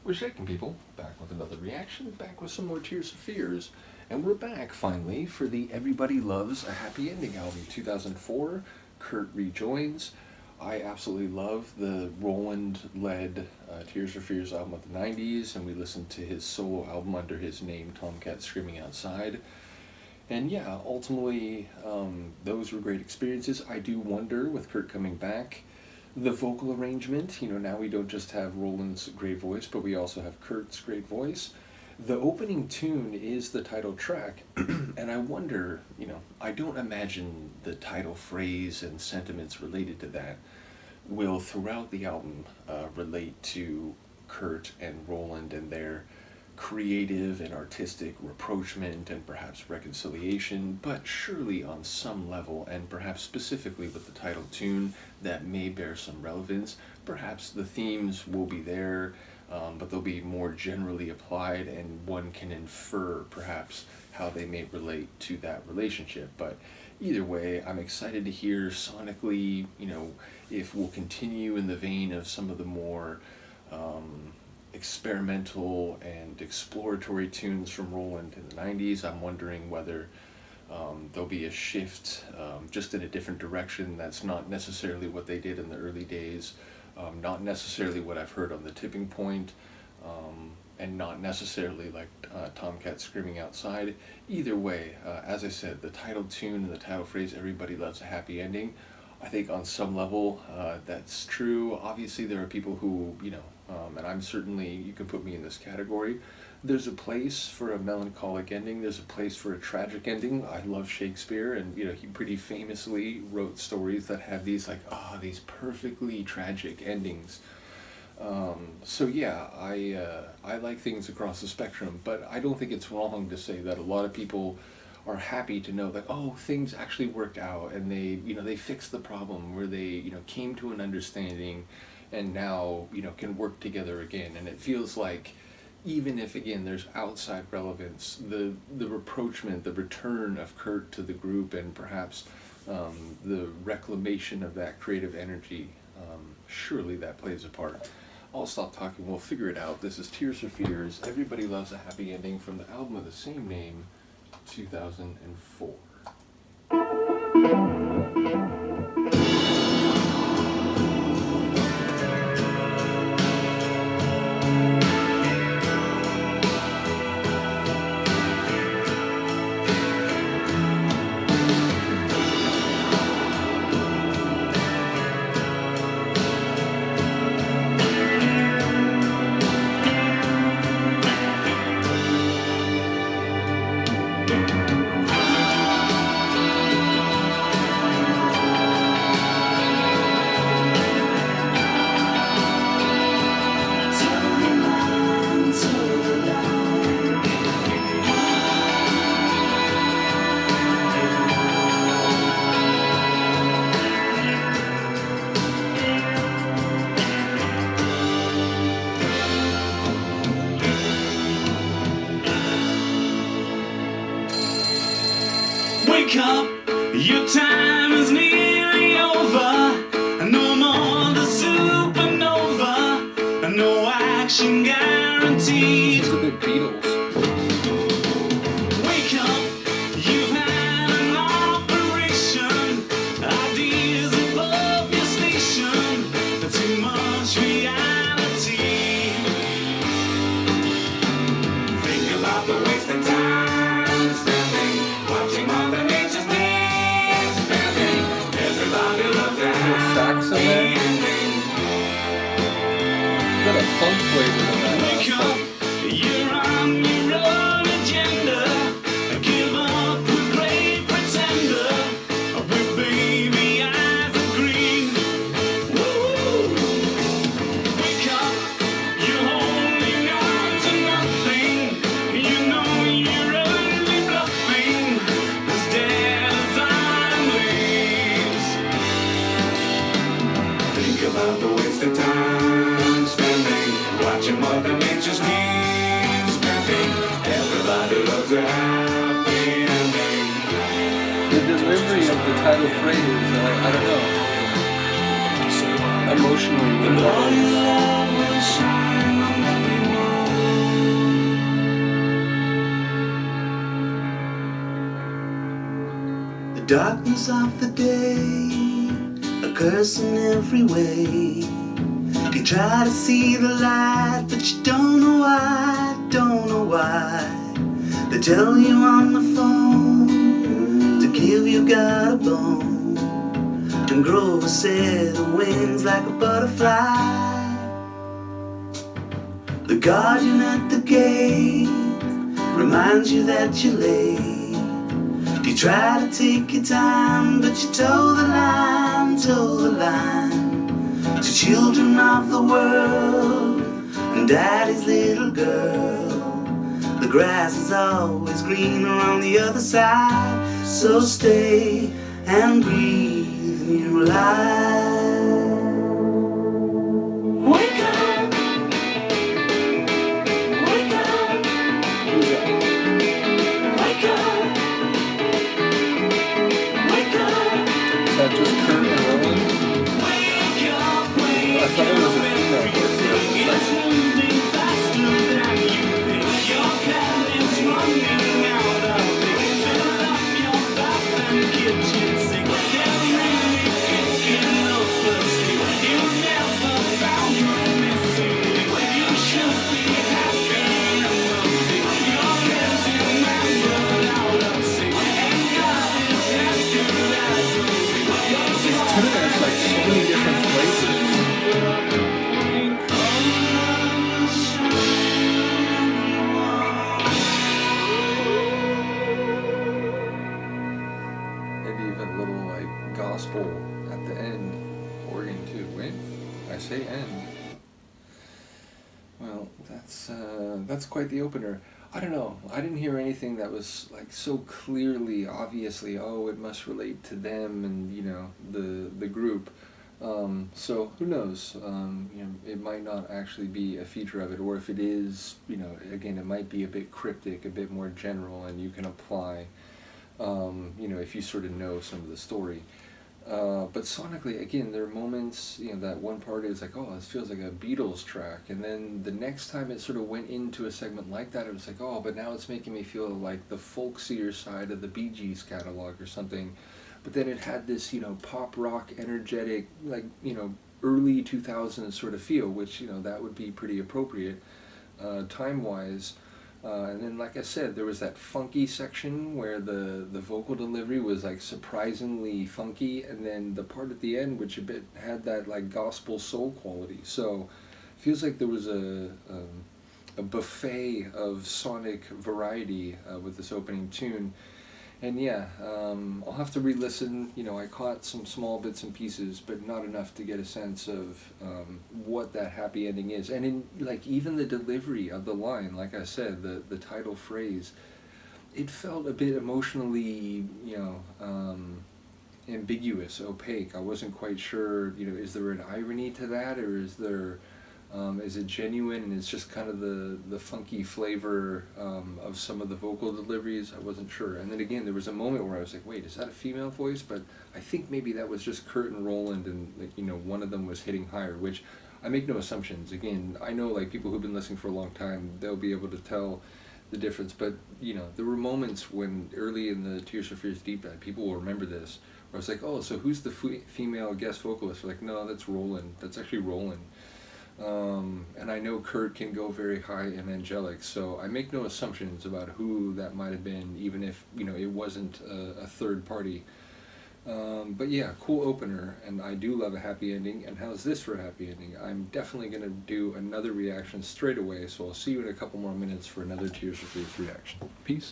We're shaking people, back with another reaction, back with some more Tears for Fears. And we're back, finally, for the Everybody Loves a Happy Ending album, 2004. Kurt rejoins. I absolutely love the Roland-led Tears for Fears album of the 90s, and we listened to his solo album under his name, Tomcat Screaming Outside. And yeah, ultimately, those were great experiences. I do wonder, with Kurt coming back, the vocal arrangement, now we don't just have Roland's great voice, but we also have Kurt's great voice. The opening tune is the title track, and I wonder, I don't imagine the title phrase and sentiments related to that will throughout the album relate to Kurt and Roland and their creative and artistic rapprochement and perhaps reconciliation, but surely on some level, and perhaps specifically with the title tune, that may bear some relevance. Perhaps the themes will be there, but they'll be more generally applied, and one can infer perhaps how they may relate to that relationship. But either way, I'm excited to hear sonically, if we'll continue in the vein of some of the more experimental and exploratory tunes from Roland in the 90s. I'm wondering whether there'll be a shift just in a different direction that's not necessarily what they did in the early days, not necessarily what I've heard on The Tipping Point, and not necessarily like Tomcat Screaming Outside. Either way, as I said, the title tune and the title phrase, Everybody Loves a Happy Ending, I think on some level that's true. Obviously there are people who, and I'm certainly, you can put me in this category, there's a place for a melancholic ending, there's a place for a tragic ending. I love Shakespeare, and he pretty famously wrote stories that have these these perfectly tragic endings. So yeah, I like things across the spectrum, but I don't think it's wrong to say that a lot of people are happy to know that, things actually worked out, and they fixed the problem, where they came to an understanding, and now can work together again. And it feels like, even if again there's outside relevance, the rapprochement, the return of Kurt to the group, and perhaps the reclamation of that creative energy, surely that plays a part. I'll stop talking, we'll figure it out. This is Tears for Fears, Everybody Loves a Happy Ending, from the album of the same name, 2004. Wake up, your time is nearly over. No more the supernova. No action guaranteed. It's a bit Beatles. Wake up, you've had an operation. Ideas above your station. Too much reality. Think about the wasted time spending watching Mother Nature's days spending. Everybody loves a Sax in there. Got a funk flavor in that. Wake up, you're on your own agenda. Give up the great pretender. With baby eyes of green. Woo! Wake up, you're holding on to nothing. You know you're only bluffing. As dead as autumn leaves. Think about the wasted time spending watching Mother Nature's needs spending. Everybody loves a happy ending. The delivery of the title phrase, I don't know, emotionally The involved. light will shine on everyone. darkness of the day, a curse in every way. You try to see the light, but you don't know why, don't know why. They tell you on the phone to give you God a bone, and grow a set of wings like a butterfly. The guardian at the gate reminds you that you're late. You try to take your time, but you toe the line, toe the line. To children of the world and daddy's little girl, the grass is always greener on the other side. So stay and breathe new life. Wake up, wake up, wake up, wake up. Is that just Kurt and Roland? I thought it was a female voice. Moving faster than you think. Your cabin's running out of things. Fill up your bath and kitchen sink. They're really kicking up the steam. You never found your missing link. You should be happy and wealthy. Your head's in man, but out of sync. And God is as good as a week. There's like so many different flavors. Maybe even a little like gospel at the end, organ too. Wait, I say end. Well, that's quite the opener. I don't know. I didn't hear anything that was like so clearly, obviously, oh, it must relate to them and the group. So who knows? It might not actually be a feature of it, or if it is, again, it might be a bit cryptic, a bit more general, and you can apply, if you sort of know some of the story. But sonically, again, there are moments, that one part is like, oh, this feels like a Beatles track. And then the next time it sort of went into a segment like that, it was like, oh, but now it's making me feel like the folksier side of the Bee Gees catalog or something. But then it had this, pop rock, energetic, like, early 2000s sort of feel, which, that would be pretty appropriate time-wise. And then, like I said, there was that funky section where the vocal delivery was like surprisingly funky, and then the part at the end, which a bit had that like gospel soul quality. So, feels like there was a buffet of sonic variety with this opening tune. And yeah, I'll have to re-listen. I caught some small bits and pieces, but not enough to get a sense of what that happy ending is. And in like even the delivery of the line, like I said, the title phrase, it felt a bit emotionally, ambiguous, opaque. I wasn't quite sure. Is there an irony to that, or is it genuine, and it's just kind of the funky flavor of some of the vocal deliveries? I wasn't sure. And then again, there was a moment where I was like, wait, is that a female voice? But I think maybe that was just Kurt and Roland, and one of them was hitting higher, which I make no assumptions. Again, I know like people who've been listening for a long time, they'll be able to tell the difference. But there were moments when early in the Tears for Fears deep dive, people will remember this, where I was like, oh, so who's the female guest vocalist? They're like, no, that's Roland. That's actually Roland. And I know Kurt can go very high and angelic, so I make no assumptions about who that might have been, even if it wasn't a third party. But yeah, cool opener, and I do love a happy ending. And how's this for a happy ending? I'm definitely gonna do another reaction straight away, so I'll see you in a couple more minutes for another Tears for Fears reaction. Peace.